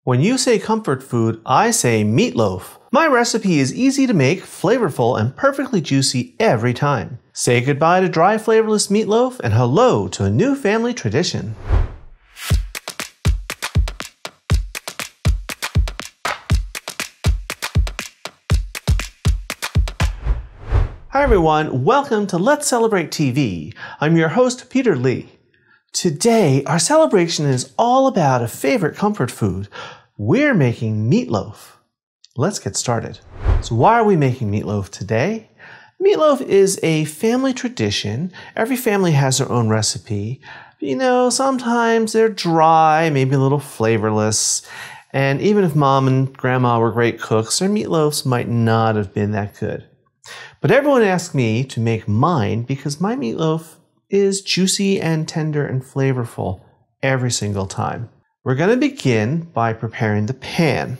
When you say comfort food, I say meatloaf. My recipe is easy to make, flavorful, and perfectly juicy every time. Say goodbye to dry flavorless meatloaf and hello to a new family tradition. Hi everyone, welcome to Let's Celebrate TV. I'm your host, Peter Lee. Today, our celebration is all about a favorite comfort food. We're making meatloaf. Let's get started. So why are we making meatloaf today? Meatloaf is a family tradition. Every family has their own recipe. You know, sometimes they're dry, maybe a little flavorless. And even if mom and grandma were great cooks, their meatloaves might not have been that good. But everyone asked me to make mine because my meatloaf is juicy and tender and flavorful every single time. We're going to begin by preparing the pan.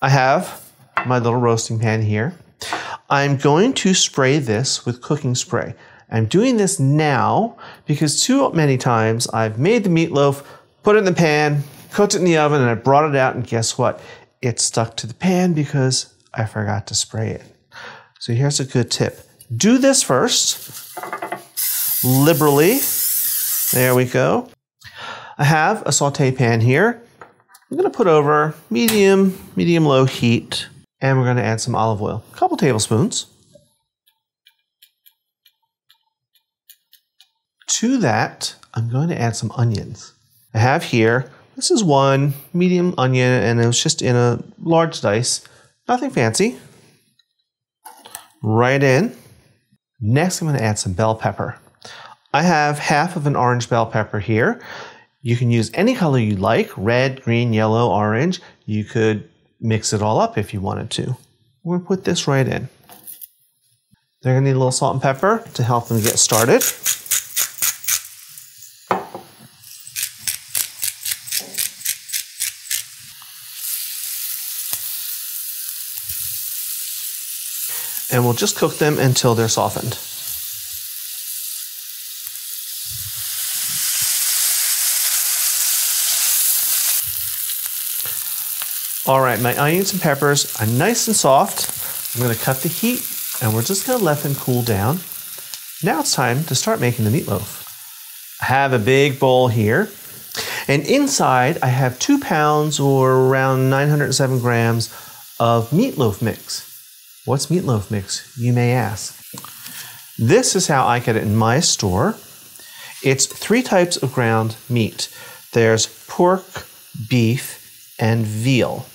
I have my little roasting pan here. I'm going to spray this with cooking spray. I'm doing this now because too many times I've made the meatloaf, put it in the pan, cooked it in the oven, and I brought it out, and guess what? It stuck to the pan because I forgot to spray it. So here's a good tip. Do this first, liberally. There we go. I have a sauté pan here. I'm going to put over medium-low heat, and we're going to add some olive oil, a couple tablespoons. To that, I'm going to add some onions. I have here, this is one medium onion, and it was just in a large dice, nothing fancy. Right in. Next, I'm going to add some bell pepper. I have half of an orange bell pepper here. You can use any color you like, red, green, yellow, orange. You could mix it all up if you wanted to. We're going to put this right in. They're going to need a little salt and pepper to help them get started. And we'll just cook them until they're softened. All right, my onions and peppers are nice and soft. I'm going to cut the heat, and we're just going to let them cool down. Now it's time to start making the meatloaf. I have a big bowl here, and inside I have 2 pounds or around 907 grams of meatloaf mix. What's meatloaf mix, you may ask? This is how I get it in my store. It's 3 types of ground meat. There's pork, beef, and veal.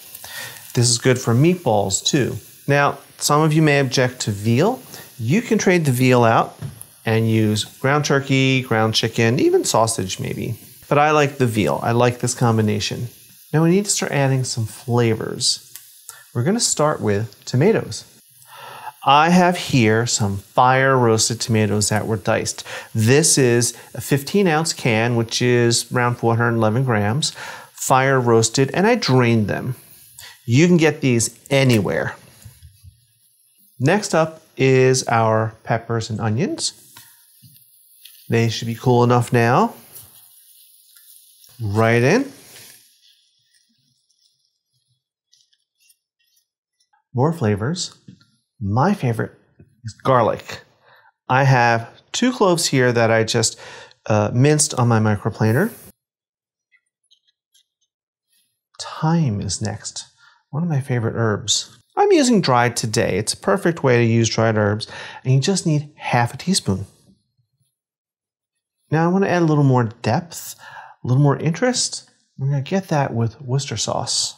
This is good for meatballs too. Now, some of you may object to veal. You can trade the veal out and use ground turkey, ground chicken, even sausage maybe. But I like the veal. I like this combination. Now we need to start adding some flavors. We're going to start with tomatoes. I have here some fire roasted tomatoes that were diced. This is a 15-ounce can, which is around 411 grams, fire roasted, and I drained them. You can get these anywhere. Next up is our peppers and onions. They should be cool enough now. Right in. More flavors. My favorite is garlic. I have 2 cloves here that I just minced on my microplaner. Thyme is next, one of my favorite herbs. I'm using dried today. It's a perfect way to use dried herbs, and you just need half a teaspoon. Now I want to add a little more depth, a little more interest. We're going to get that with Worcestershire sauce.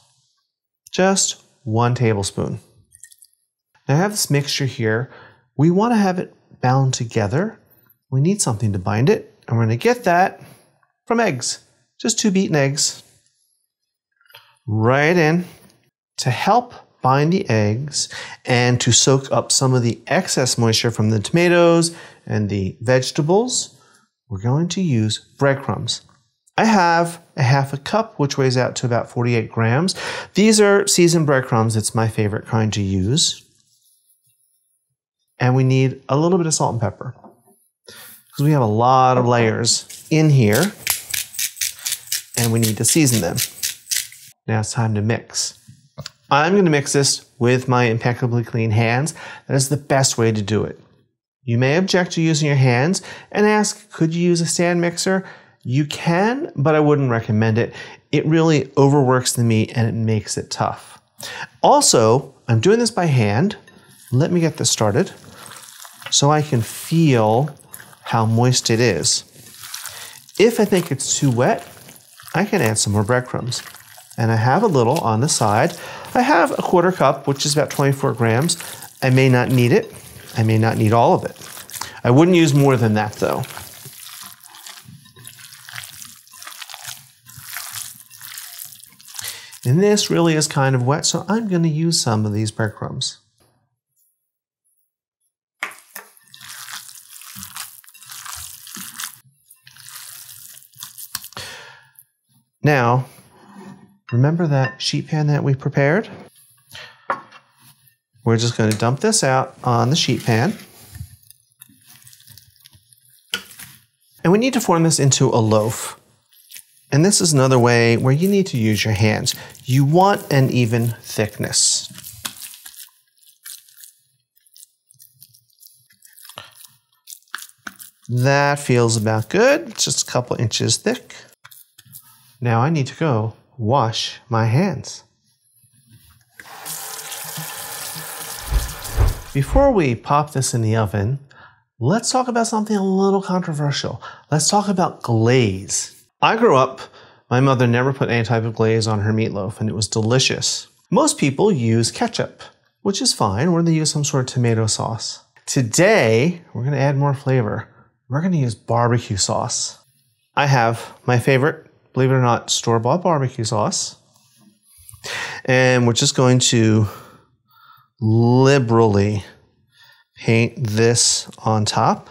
Just 1 tablespoon. Now I have this mixture here. We want to have it bound together. We need something to bind it, and we're going to get that from eggs. Just 2 beaten eggs. Right in. To help bind the eggs and to soak up some of the excess moisture from the tomatoes and the vegetables, we're going to use breadcrumbs. I have a half a cup, which weighs out to about 48 grams. These are seasoned breadcrumbs. It's my favorite kind to use. And we need a little bit of salt and pepper because we have a lot of layers in here and we need to season them. Now it's time to mix. I'm going to mix this with my impeccably clean hands. That is the best way to do it. You may object to using your hands and ask, could you use a stand mixer? You can, but I wouldn't recommend it. It really overworks the meat and it makes it tough. Also, I'm doing this by hand. Let me get this started so I can feel how moist it is. If I think it's too wet, I can add some more breadcrumbs. And I have a little on the side. I have a 1/4 cup, which is about 24 grams. I may not need it. I may not need all of it. I wouldn't use more than that though. And this really is kind of wet, so I'm going to use some of these breadcrumbs. Now, remember that sheet pan that we prepared? We're just going to dump this out on the sheet pan. And we need to form this into a loaf. And this is another way where you need to use your hands. You want an even thickness. That feels about good. It's just a couple inches thick. Now I need to go wash my hands. Before we pop this in the oven, let's talk about something a little controversial. Let's talk about glaze. I grew up, my mother never put any type of glaze on her meatloaf, and it was delicious. Most people use ketchup, which is fine, or they use some sort of tomato sauce. Today, we're going to add more flavor. We're going to use barbecue sauce. I have my favorite, believe it or not, store-bought barbecue sauce. And we're just going to liberally paint this on top.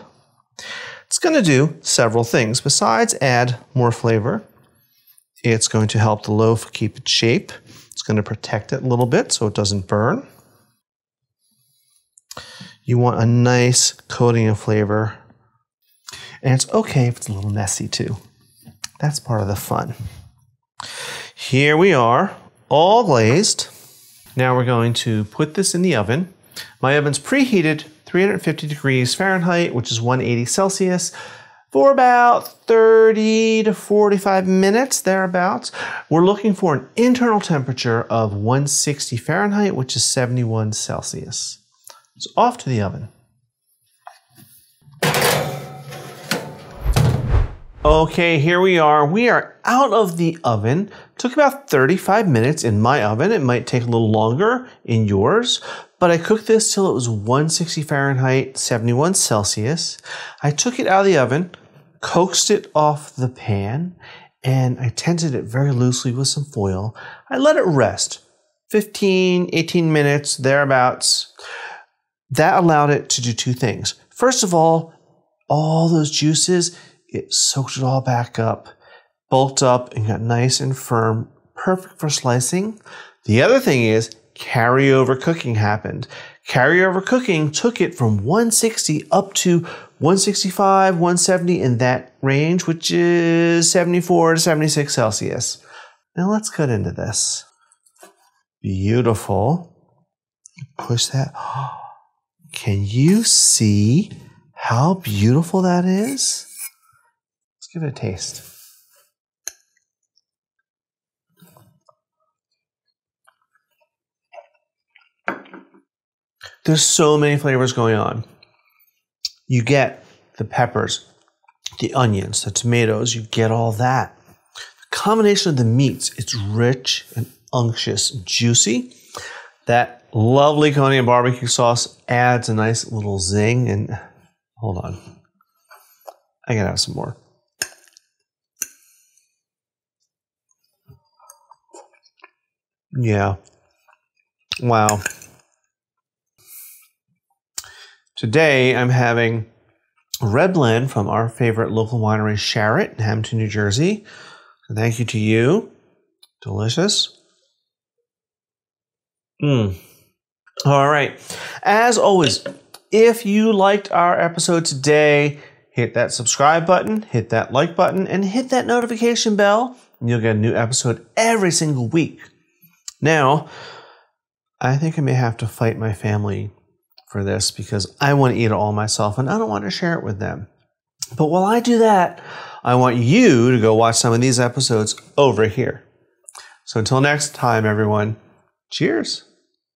It's going to do several things. Besides add more flavor, it's going to help the loaf keep its shape. It's going to protect it a little bit so it doesn't burn. You want a nice coating of flavor. And it's okay if it's a little messy too. That's part of the fun. Here we are, all glazed. Now we're going to put this in the oven. My oven's preheated 350 degrees Fahrenheit, which is 180 Celsius, for about 30 to 45 minutes, thereabouts. We're looking for an internal temperature of 160 Fahrenheit, which is 71 Celsius. So off to the oven. Okay, here we are. We are out of the oven. Took about 35 minutes in my oven. It might take a little longer in yours, but I cooked this till it was 160 Fahrenheit, 71 Celsius. I took it out of the oven, coaxed it off the pan, and I tented it very loosely with some foil. I let it rest, 15, 18 minutes, thereabouts. That allowed it to do two things. First of all those juices, it soaked it all back up, bulked up, and got nice and firm, perfect for slicing. The other thing is carryover cooking happened. Carryover cooking took it from 160 up to 165, 170 in that range, which is 74 to 76 Celsius. Now let's cut into this. Beautiful. Push that. Can you see how beautiful that is? Give it a taste. There's so many flavors going on. You get the peppers, the onions, the tomatoes, you get all that. The combination of the meats, it's rich and unctuous and juicy. That lovely coating of barbecue sauce adds a nice little zing. And hold on, I gotta have some more. Yeah. Wow. Today I'm having a red blend from our favorite local winery, Sharrett, in Hamilton, New Jersey. So thank you to you. Delicious. All right. As always, if you liked our episode today, hit that subscribe button, hit that like button, and hit that notification bell. You'll get a new episode every single week. Now, I think I may have to fight my family for this because I want to eat it all myself and I don't want to share it with them. But while I do that, I want you to go watch some of these episodes over here. So until next time, everyone, cheers.